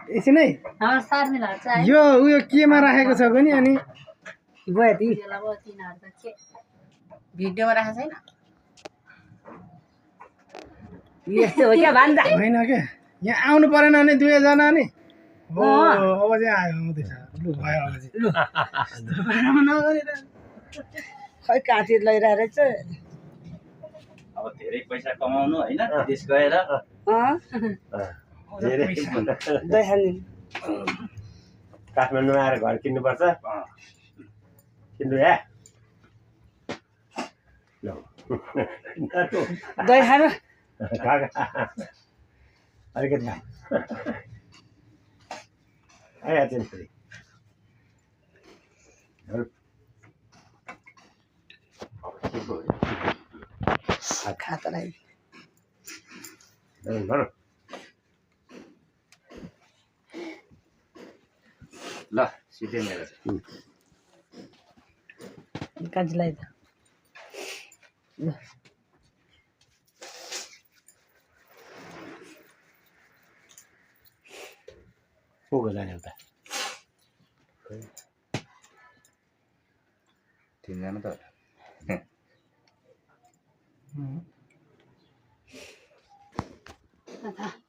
एकछिनै यो उयो केमा राखेको छ भने अनि भयो ती भिडियोमा राखेको छैन यस्तो हो क्या भन्दा होइन के यहाँ आउनु परेन नि दुवैजना नि हो अब चाहिँ आयो आउँदैछ लु भयो अब चाहिँ लु पारामा नगरेर खै काँतिर लैरहेको रहेछ अब धेरै पैसा कमाउनु हैन विदेश गएर धेरै दही हाल्ने काठमाडौँमा आएर घर किन्नुपर्छ किन्नु या दही खानु अलिकति आइहाल्छ नि फेरि खातलाई ल सिधै मेरो कान्छीलाई त ल को जाने उता तिनजना त अथा